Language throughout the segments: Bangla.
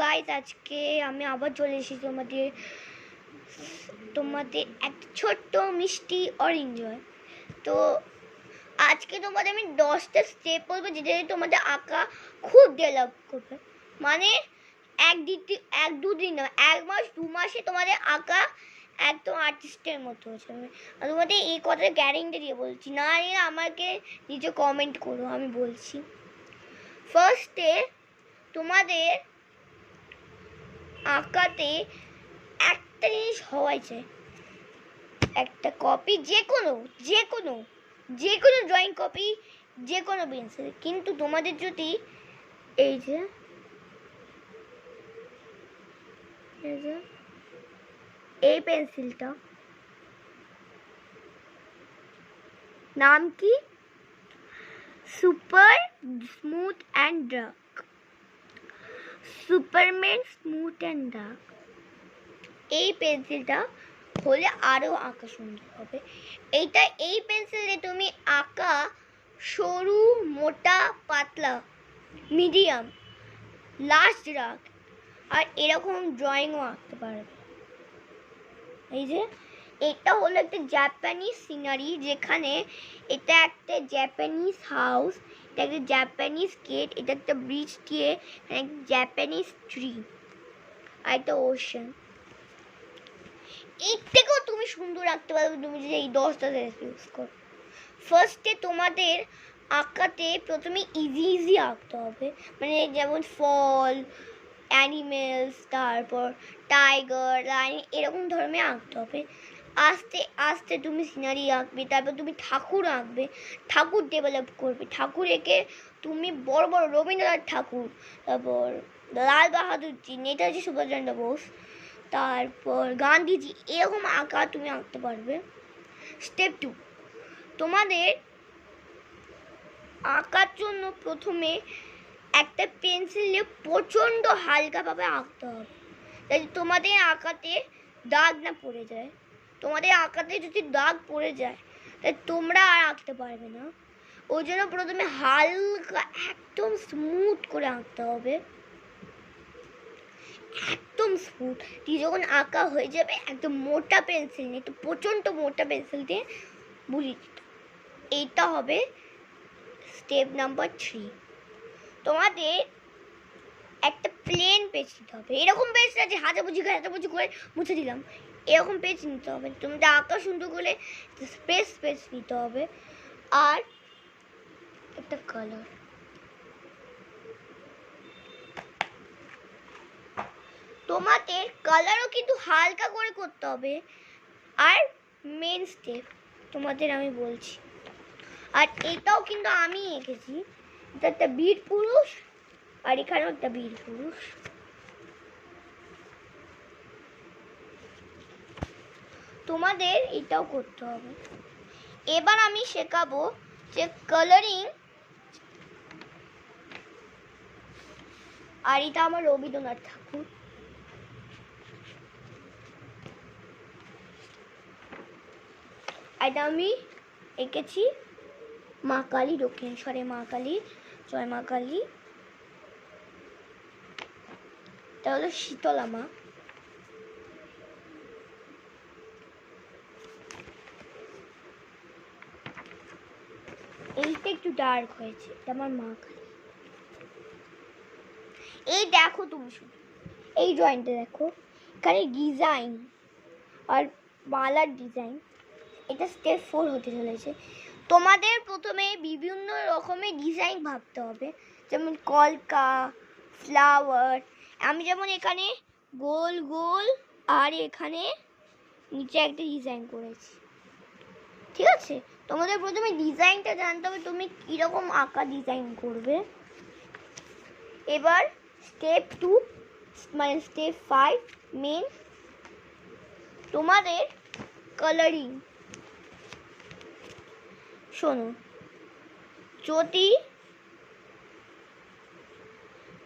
গাইস, আজকে আমি আবার চলে এসেছি তোমাদের একটা ছোট্ট মিষ্টি অরেঞ্জ জয়। তো আজকে তোমাদের আমি 10টা স্টেপ বলবো যেটা তোমাদের আঁকা খুব ডেভেলপ করবে। মানে এক দুদিন না, 1 মাস 2 মাসে তোমাদের আঁকা একদম আর্টিস্টের মতো হচ্ছে। আমি তোমাদের এই কথাটা গ্যারেন্টি দিয়ে বলছি, না আমাকে নিজে কমেন্ট করো, আমি বলছি। ফার্স্টে তোমাদের আঁকাতে একটা জিনিস হওয়াই চাই, একটা কপি, যে কোনো ড্রয়িং কপি, যে কোনো পেন্সিল। কিন্তু তোমাদের যদি এই যে এই পেন্সিলটা নাম কি, super smooth and dark, Superman smooth and dark. এই পেন্সিলটা হলে আরও আঁকা সুন্দর হবে। এই পেন্সিলে তুমি আঁকা সরু, মোটা, পাতলা, মিডিয়াম, লাস্ট ডার্ক আর এরকম ড্রয়িংও আঁকতে পারবে। এই যে এটা হলো একটা জাপানিজ সিনারি, যেখানে এটা একটা জাপানিজ হাউস, এটা একটা জাপানিজ গেট, এটা একটা ব্রিজ দিয়ে, একটা জাপানিজ ট্রি আর একটা ওশান। এর থেকেও তুমি সুন্দর আঁকতে পারবে তুমি যদি এই 10টা ইউজ করো। ফার্স্টে তোমাদের আঁকাতে প্রথমে ইজি আঁকতে হবে, মানে যেমন ফল, অ্যানিমেলস, তারপর টাইগার, লায়ন, এরকম ধরনের আঁকতে হবে। আস্তে আস্তে তুমি সিনারি আঁকবে, তারপর তুমি ঠাকুর আঁকবে, ঠাকুর ডেভেলপ করবে। ঠাকুর এঁকে তুমি বড় বড় রবীন্দ্রনাথ ঠাকুর, তারপর লাল বাহাদুরজি, নেতাজি সুভাষচন্দ্র বোস, তারপর গান্ধীজি, এরকম আঁকা তুমি আঁকতে পারবে। স্টেপ 2, তোমাদের আঁকার জন্য প্রথমে একটা পেন্সিল নিয়ে প্রচণ্ড হালকাভাবে আঁকতে হবে, যাতে তোমাদের আঁকাতে দাগ না পড়ে যায়। তোমাদের আঁকাতে যদি দাগ পড়ে যায় তাহলে তোমরা আর আঁকতে পারবে না। ওই জন্য প্রথমে হালকা একদম স্মুথ করে আঁকতে হবে, একদম স্মুথ। দিয়ে যখন আঁকা হয়ে যাবে, একদম মোটা পেন্সিল নিয়ে, একটু প্রচণ্ড মোটা পেন্সিল দিয়ে বুঝিয়ে দিতে। এইটা হবে স্টেপ নাম্বার 3। তোমাদের একটা প্লেন পেজ নিতে হবে, এরকম পেজ না যে হাজাবুঝি করে মুছে দিলাম, এরকম পেজ নিতে হবে। তোমাদের আঁকা সুন্দর করে পেজ নিতে হবে। আর একটা কালার, তোমাদের কালারও কিন্তু হালকা করে করতে হবে। আর মেন স্টেপ তোমাদের আমি বলছি, আর এটাও কিন্তু আমি এঁকেছি, এটা একটা বীর পুরুষ, আর এখানেও একটা বীর পুরুষ। তোমাদের এটাও করতে হবে। এবার আমি শেখাবো যে কালারিং। আর এটা আমার রবীন্দ্রনাথ ঠাকুর। এটা আমি এঁকেছি মা কালী, দক্ষিণেশ্বরে মা কালী, জয় মা কালী। এটা হলো শীতলা মা। এইটা একটু ডার্ক হয়েছে, এটা আমার মা কালী। এই দেখো তুমি শুধু এই ড্রয়িংটা দেখো, এখানে ডিজাইন আর মালার ডিজাইন। এটা স্টেপ 4 হতে চলেছে। তোমাদের প্রথমে বিভিন্ন রকমের ডিজাইন ভাবতে হবে, যেমন কলকা, ফ্লাওয়ার। আমি যেমন এখানে গোল গোল আর এখানে নিচে একটা ডিজাইন করেছি, ঠিক আছে? তোমাদের প্রথমে ডিজাইনটা জানতে হবে তুমি কীরকম আঁকা ডিজাইন করবে। এবার স্টেপ 2 মানে স্টেপ 5 মেন, তোমাদের কালারিং। শোনো, যদি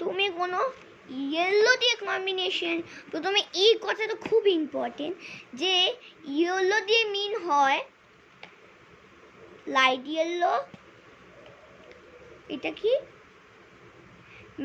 তুমি কোনো ইয়েলো দিয়ে কম্বিনেশন, প্রথমে এই কথাটা খুব ইম্পর্টেন্ট যে ইয়েলো দিয়ে মিন হয় লাইট ইয়েলো, এটা কি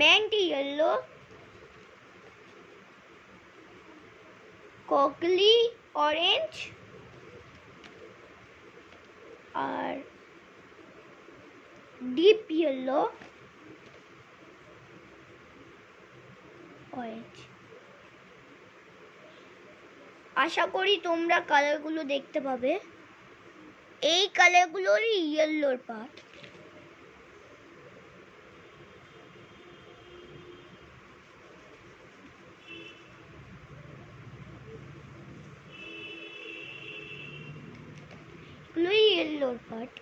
ম্যান্ট ইয়েলো, ককলি অরেঞ্জ আর ডিপ ইয়েলো অরেঞ্জ। আশা করি তোমরা কালারগুলো দেখতে পাবে। এই কালারগুলোরই ইয়েলোর পার্ট। এগুলোই ইয়েলোর পার্ট।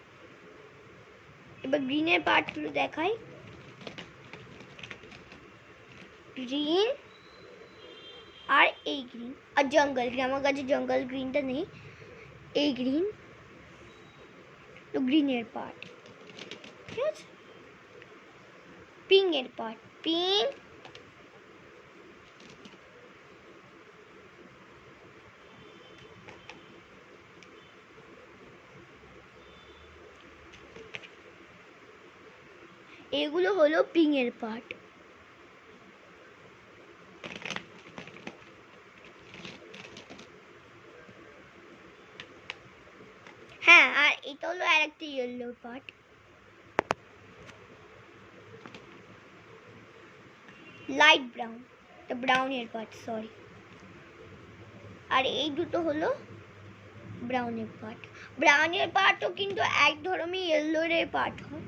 এবার গ্রিনের পার্টগুলো দেখাই। গ্রিন আর এই গ্রিন আর জঙ্গল গ্রিন। আমার কাছে জঙ্গল গ্রিনটা নেই। এই গ্রিন তো গ্রিনের পার্ট, ঠিক আছে। পিঙ্কের পার্ট, পিঙ্ক এগুলো হলো পিঙ্কের পার্ট। হ্যাঁ, আর এটা হলো আরেকটা ইয়েলো পার্ট। লাইট ব্রাউন, এটা ব্রাউনের পার্ট, সরি। আর এই দুটো হলো ব্রাউনের পার্ট। ব্রাউনের পার্টও কিন্তু এক ধরনের ইয়েলোর পার্ট হয়।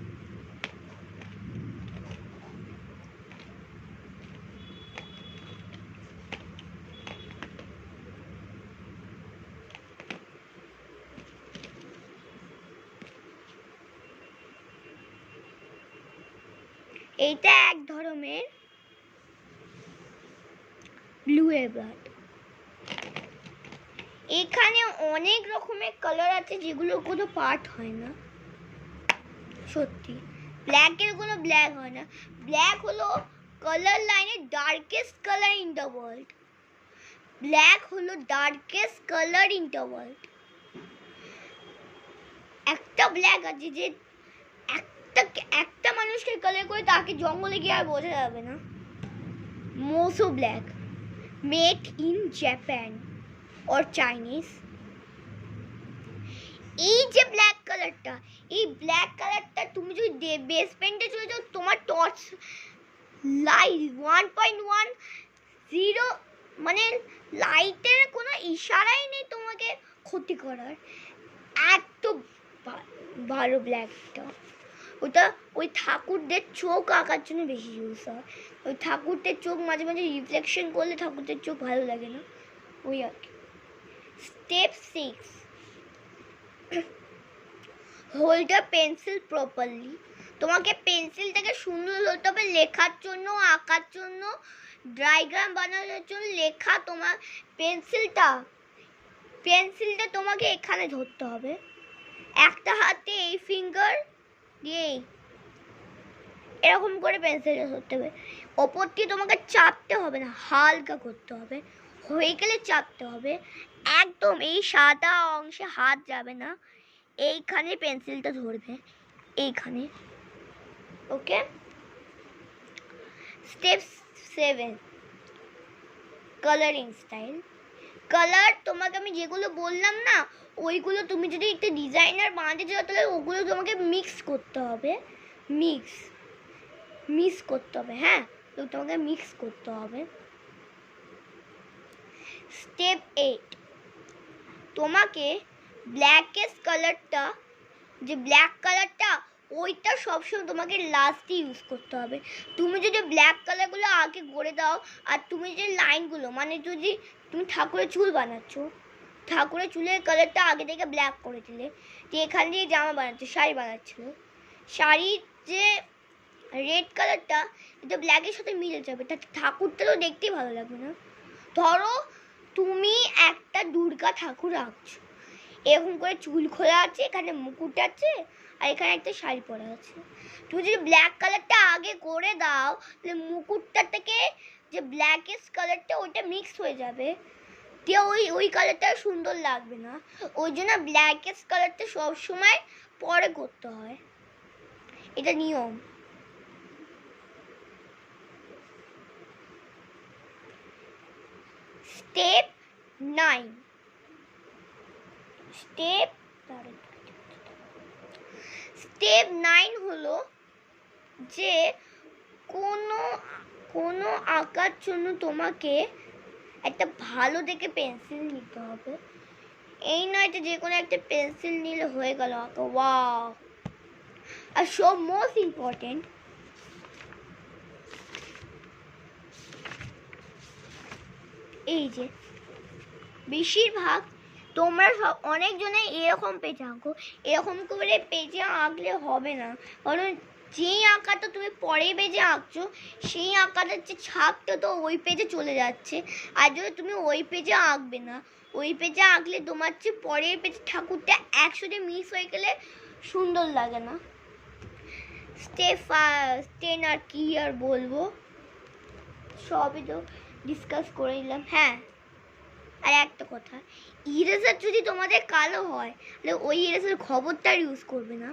এইটা এক ধরনের ব্লু এর পার্ট। এখানে অনেক রকমের কালার আছে যেগুলোর কোনো পার্ট হয় না, সত্যি। ব্ল্যাকের কোনো ব্ল্যাক হয় না। ব্ল্যাক হলো কালার লাইনের darkest colour in the world. Black হলো darkest colour in the world. একটা ব্ল্যাক আছে যে একটা মানুষকে কালার করে তাকে জঙ্গলে গিয়ে আর বোঝা যাবে না। মোসো black, made in Japan or Chinese। এই যে ব্ল্যাক কালারটা, এই ব্ল্যাক কালারটা তুমি যদি বেস পেন্টে চলে যাও, তোমার টর্চ লাইট 1.10 মানে লাইটের কোনো ইশারাই নেই তোমাকে ক্ষতি করার। এত ভালো ব্ল্যাকটা। ওটা ওই ঠাকুরদের চোখ আঁকার জন্য বেশি ইউজ হয়। ওই ঠাকুরদের চোখ মাঝে মাঝে রিফ্লেকশন করলে ঠাকুরদের চোখ ভালো লাগে না, ওই আর কি। Step 6, hold a pencil properly। তোমাকে পেন্সিলটাকে সুন্দর হতে হবে লেখার জন্য, আঁকার জন্য, ডায়াগ্রাম বানানোর জন্য। লেখা তোমার পেন্সিলটা তোমাকে এখানে ধরতে হবে। একটা হাতে এই ফিঙ্গার দিয়ে এরকম করে পেন্সিলটা ধরতে হবে। ওপর দিয়ে তোমাকে চাপতে হবে না, হালকা করতে হবে। হয়ে গেলে চাপতে হবে। একদম এই সাদা অংশে হাত যাবে না, এইখানে পেন্সিলটা ধরবে, এইখানে। Okay. Step 7, colouring style. Colour তোমাকে আমি যেগুলো বললাম না, ওইগুলো তুমি যদি একটা ডিজাইনার বানাতে চাও তাহলে ওগুলো তোমাকে মিক্স করতে হবে। মিক্স করতে হবে, হ্যাঁ, তো তোমাকে মিক্স করতে হবে। স্টেপ 8, তোমাকে ব্ল্যাকেস্ট কালারটা, যে ব্ল্যাক কালারটা ওইটা সবসময় তোমাকে লাস্টে ইউজ করতে হবে। তুমি যদি ব্ল্যাক কালারগুলো আগে করে দাও, আর তুমি যে লাইনগুলো, মানে যদি তুমি ঠাকুরের চুল বানাচ্ছ, ঠাকুরের চুলের কালারটা আগে থেকে ব্ল্যাক করে দিলে, যে এখান দিয়ে জামা বানাচ্ছে, শাড়ি বানাচ্ছিল, শাড়ির যে রেড কালারটা এটা ব্ল্যাকের সাথে মিলে যাবে, তা ঠাকুরটা তো দেখতেই ভালো লাগবে না। ধরো তুমি একটা দুর্গা ঠাকুর আঁকছো, এরকম করে চুল খোলা আছে, এখানে মুকুট আছে, আর এখানে একটা শাড়ি পরা আছে। তুমি যদি ব্ল্যাক কালারটা আগে করে দাও, তাহলে মুকুটটা থেকে যে ব্ল্যাকেস্ট কালারটা ওইটা মিক্স হয়ে যাবে, দিয়ে ওই কালারটা সুন্দর লাগবে না। ওই জন্য ব্ল্যাকেস্ট কালারটা সবসময় পরে করতে হয়, এটা নিয়ম। স্টেপ 9 স্টেপ 9 হলো যে কোনো আঁকার জন্য তোমাকে একটা ভালো দেখে পেন্সিল নিতে হবে। এই নয় যে কোনো একটা পেন্সিল নিলে হয়ে গেল আঁকা, ওয়াও। আর সব মোস্ট ইম্পর্টেন্ট, এই যে বেশিরভাগ তোমরা সব অনেকজনে এরকম পেজে আঁকো, এরকম করে পেজে আঁকলে হবে না। কারণ যেই আঁকাটা তুমি পরের পেজে আঁকছো সেই আঁকাটার যে ছাপটা তো ওই পেজে চলে যাচ্ছে। আর যদি তুমি ওই পেজে আঁকবে না, ওই পেজে আঁকলে তোমার যে পরের পেজে ঠাকুরটা একসাথে মিস হয়ে গেলে সুন্দর লাগে না। স্টেপ 10 আর কি আর বলবো, সবই তো ডিসকাস করে নিলাম। হ্যাঁ, আর একটা কথা, ইরেজার যদি তোমাদের কালো হয় তাহলে ওই ইরেজার খবরটা ইউজ করবে না।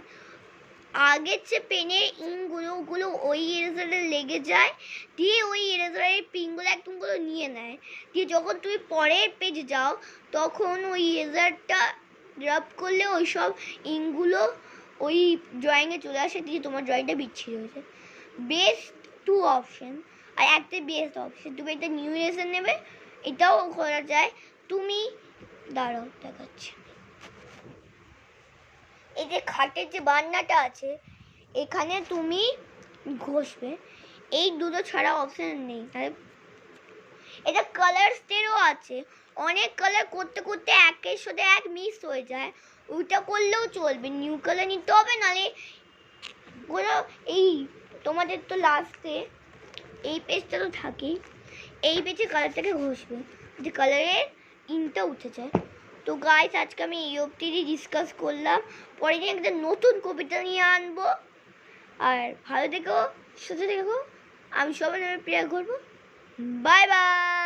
আগের যে পেনের ইঙ্কগুলো ওই ইরেজারে লেগে যায়, দিয়ে ওই ইরেজারের পিনগুলো একদমগুলো নিয়ে নেয়, দিয়ে যখন তুমি পরের পেজে যাও তখন ওই ইরেজারটা রাব করলে ওই সব ইঙ্কগুলো ওই ড্রয়িংয়ে চলে আসে, দিয়ে তোমার ড্রয়িংটা বিচ্ছিরি হয়েছে। বেস্ট 2 অপশন, আর একটা বেস্ট অপশন, তুমি একটা নিউ ইরেজার নেবে, এটাও করা যায়। তুমি দাঁড়াও দেখাচ্ছি, এই যে খাটের যে বান্নাটা আছে এখানে তুমি ঘষবে, এই দুটো ছাড়া অপশন নেই। এটা কালারসেরও আছে, অনেক কালার করতে করতে একের সাথে এক মিস হয়ে যায়, ওইটা করলেও চলবে। নিউ কালার নিতে হবে, নাহলে কোনো এই তোমাদের তো লাস্টে এই পেজটা তো থাকেই, এই পেজে কালারটাকে ঘষবে যে কালারের ইনটা উঠে যায়। তো গাইস, আজকে আমি এই অবধি ডিসকাস করলাম, পরে দিন একটা নতুন কবিতা নিয়ে আনবো। আর ভালো থেকো, সুস্থ থেকো, আমি সবার নামে প্রেয়ার করবো। Bye bye.